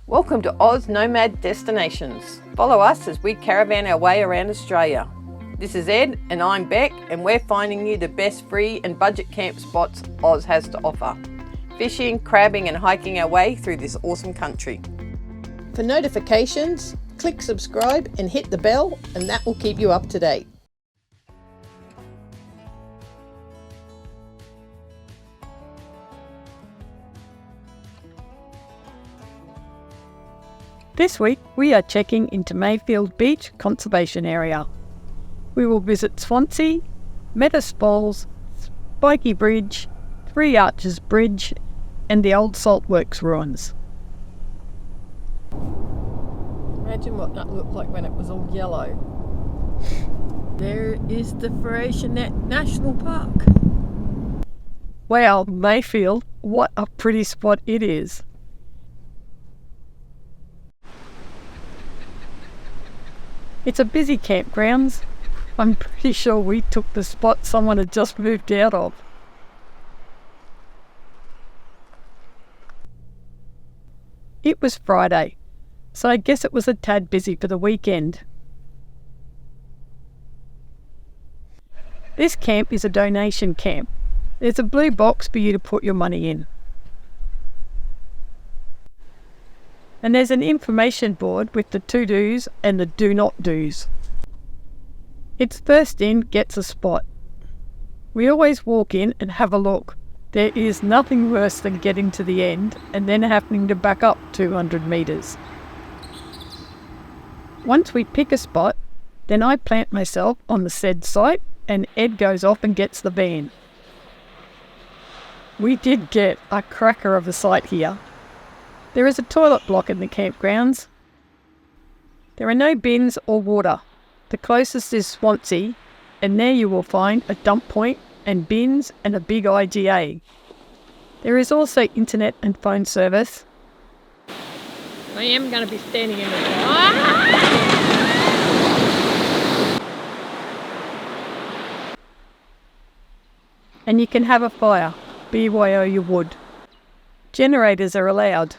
Welcome to Aussie Nomad Destinations. Follow us as we caravan our way around Australia. This is Ed and I'm Bec, and we're finding you the best free and budget camp spots Oz has to offer. Fishing, crabbing and hiking our way through this awesome country. For notifications, click subscribe and hit the bell, and that will keep you up to date. This week we are checking into Mayfield Beach Conservation Area. We will visit Swansea, Meetus Falls, Spiky Bridge, Three Arches Bridge and the old Saltworks ruins. Imagine what that looked like when it was all yellow. There is the Freixenet National Park. Wow, Mayfield, what a pretty spot it is. It's a busy campgrounds. I'm pretty sure we took the spot someone had just moved out of. It was Friday, so I guess it was a tad busy for the weekend. This camp is a donation camp. There's a blue box for you to put your money in. And there's an information board with the to-dos and the do-not-dos. It's first in gets a spot. We always walk in and have a look. There is nothing worse than getting to the end and then having to back up 200 metres. Once we pick a spot, then I plant myself on the said site and Ed goes off and gets the van. We did get a cracker of a site here. There is a toilet block in the campgrounds. There are no bins or water. The closest is Swansea, and there you will find a dump point and bins and a big IGA. There is also internet and phone service. I am going to be standing in the And you can have a fire, BYO you would. Generators are allowed.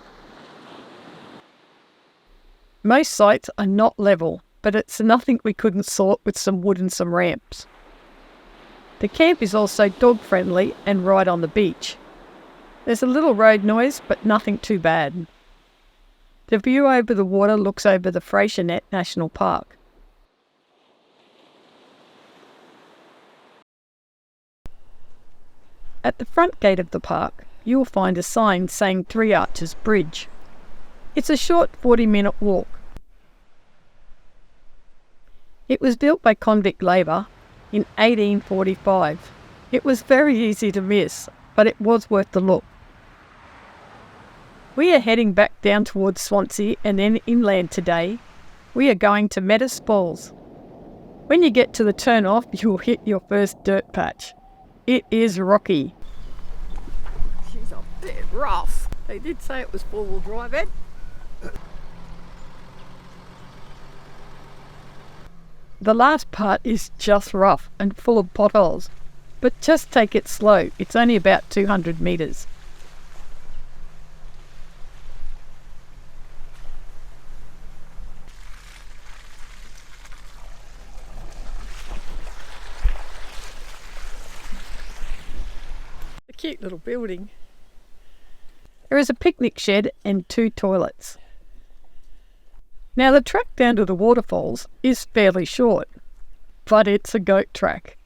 Most sites are not level, but it's nothing we couldn't sort with some wood and some ramps. The camp is also dog friendly and right on the beach. There's a little road noise, but nothing too bad. The view over the water looks over the Freixenet National Park. At the front gate of the park, you will find a sign saying Three Arches Bridge. It's a short 40-minute walk. It was built by convict labour in 1845. It was very easy to miss, but it was worth the look. We are heading back down towards Swansea and then inland today. We are going to Meetus Falls. When you get to the turn-off, you will hit your first dirt patch. It is rocky. She's a bit rough. They did say it was four-wheel drive, Ed. The last part is just rough and full of potholes, but just take it slow. It's only about 200 metres. A cute little building. There is a picnic shed and 2 toilets. Now the track down to the waterfalls is fairly short, but it's a goat track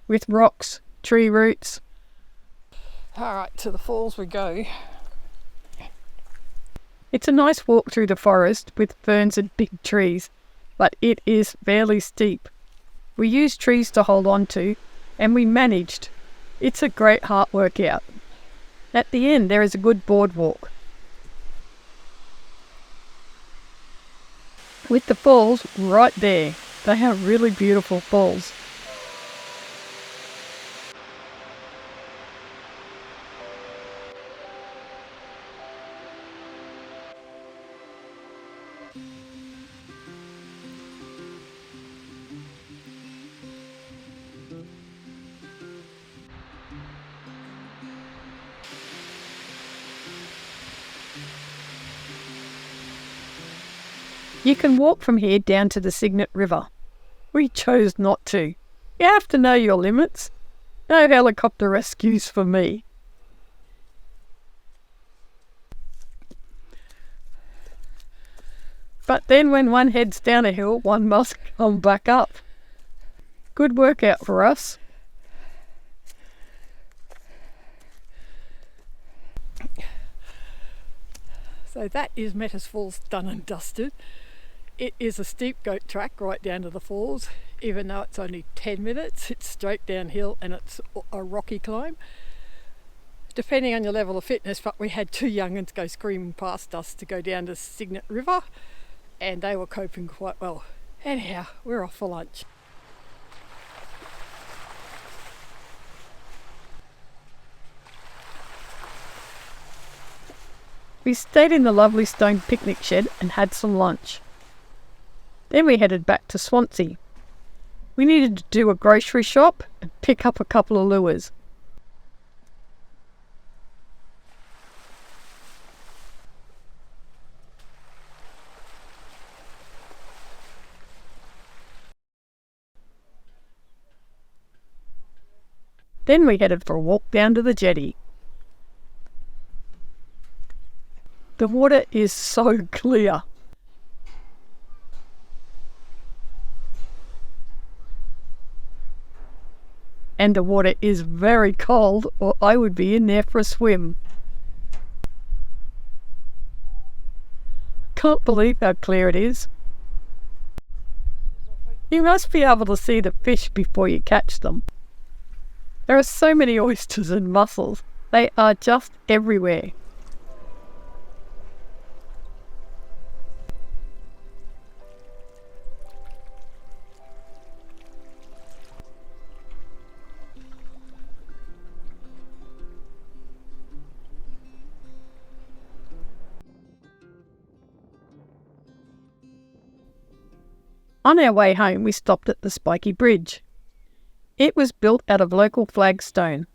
with rocks, tree roots. Alright, to the falls we go. It's a nice walk through the forest with ferns and big trees, but it is fairly steep. We used trees to hold on to, and we managed. It's a great heart workout. At the end there is a good boardwalk. With the falls right there. They are really beautiful falls. You can walk from here down to the Cygnet River. We chose not to. You have to know your limits. No helicopter rescues for me. But then when one heads down a hill, one must come back up. Good workout for us. So that is Meetus Falls done and dusted. It is a steep goat track right down to the falls. Even though it's only 10 minutes, it's straight downhill and it's a rocky climb. Depending on your level of fitness, but we had two young'uns go screaming past us to go down to Cygnet River, and they were coping quite well. Anyhow, we're off for lunch. We stayed in the lovely stone picnic shed and had some lunch. Then we headed back to Swansea. We needed to do a grocery shop and pick up a couple of lures. Then we headed for a walk down to the jetty. The water is so clear. And the water is very cold, or I would be in there for a swim. Can't believe how clear it is. You must be able to see the fish before you catch them. There are so many oysters and mussels. They are just everywhere. On our way home, we stopped at the Spiky Bridge. It was built out of local flagstone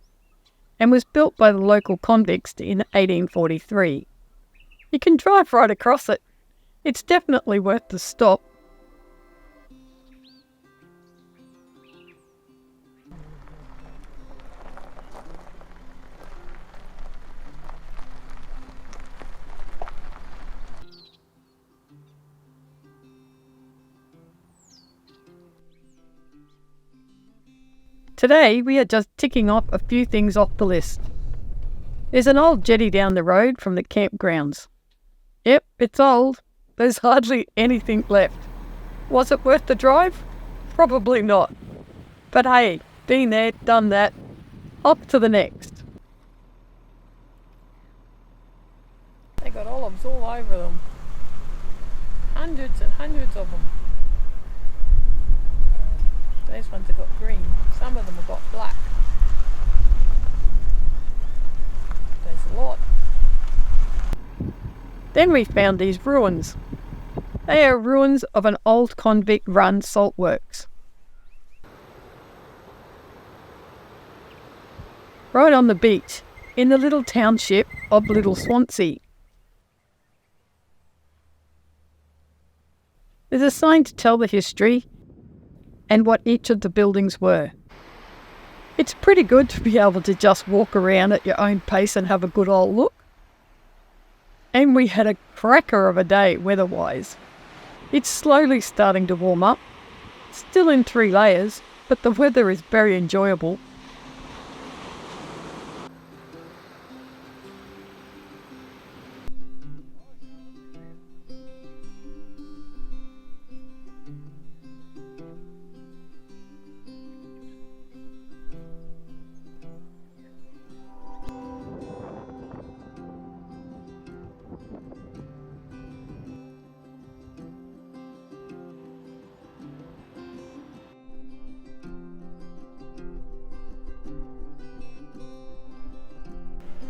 and was built by the local convicts in 1843. You can drive right across it. It's definitely worth the stop. Today we are just ticking off a few things off the list. There's an old jetty down the road from the campgrounds. Yep, it's old. There's hardly anything left. Was it worth the drive? Probably not. But hey, been there, done that. Off to the next. They got olives all over them. Hundreds and hundreds of them. Those ones have got green. Some of them have got black. There's a lot. Then we found these ruins. They are ruins of an old convict-run salt works. Right on the beach, in the little township of Little Swansea. There's a sign to tell the history and what each of the buildings were. It's pretty good to be able to just walk around at your own pace and have a good old look. And we had a cracker of a day weather-wise. It's slowly starting to warm up, still in 3 layers, but the weather is very enjoyable.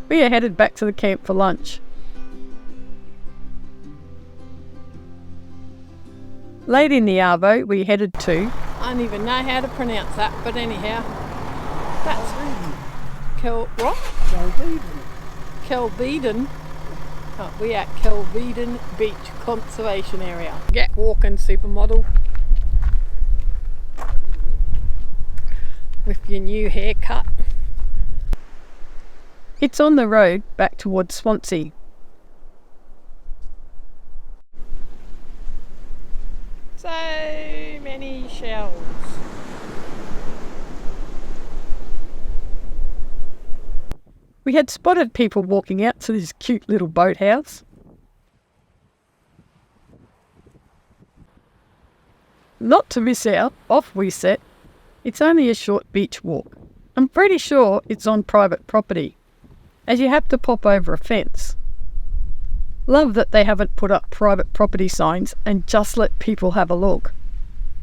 We are headed back to the camp for lunch. Late in the arvo, we headed to... I don't even know how to pronounce that, but anyhow. That's... Kelvedon. We are at Kelvedon Beach Conservation Area. Get walking, supermodel. With your new haircut. It's on the road back towards Swansea. So many shells. We had spotted people walking out to this cute little boathouse. Not to miss out, off we set. It's only a short beach walk. I'm pretty sure it's on private property, as you have to pop over a fence. Love that they haven't put up private property signs and just let people have a look.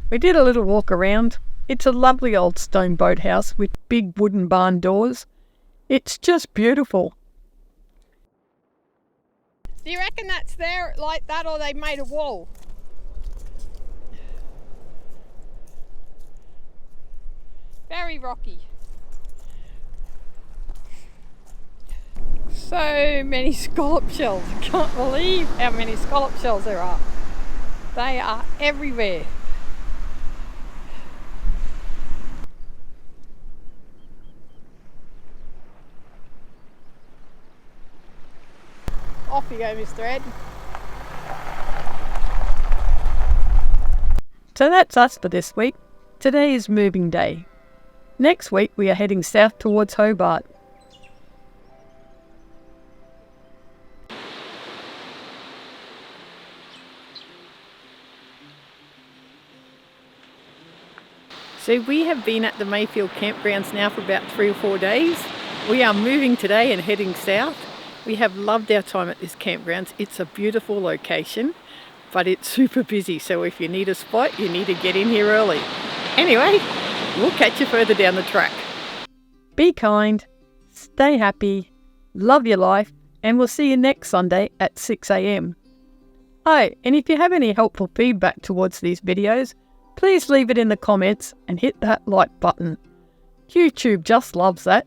We did a little walk around. It's a lovely old stone boathouse with big wooden barn doors. It's just beautiful. Do you reckon that's there like that, or they made a wall? Very rocky. So many scallop shells. I can't believe how many scallop shells there are. They are everywhere. Off you go, Mr. Ed. So that's us for this week. Today is moving day. Next week we are heading south towards Hobart. So we have been at the Mayfield campgrounds now for about 3 or 4 days. We are moving today and heading south. We have loved our time at this campgrounds. It's a beautiful location, but it's super busy. So if you need a spot, you need to get in here early. Anyway, we'll catch you further down the track. Be kind, stay happy, love your life, and we'll see you next Sunday at 6 a.m. Oh, and if you have any helpful feedback towards these videos, please leave it in the comments and hit that like button. YouTube just loves that.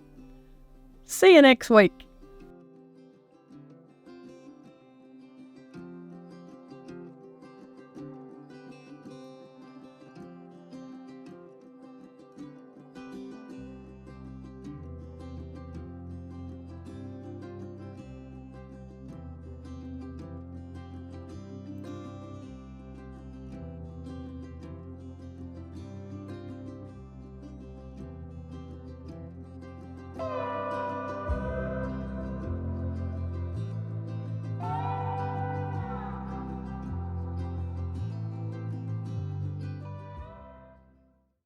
See you next week.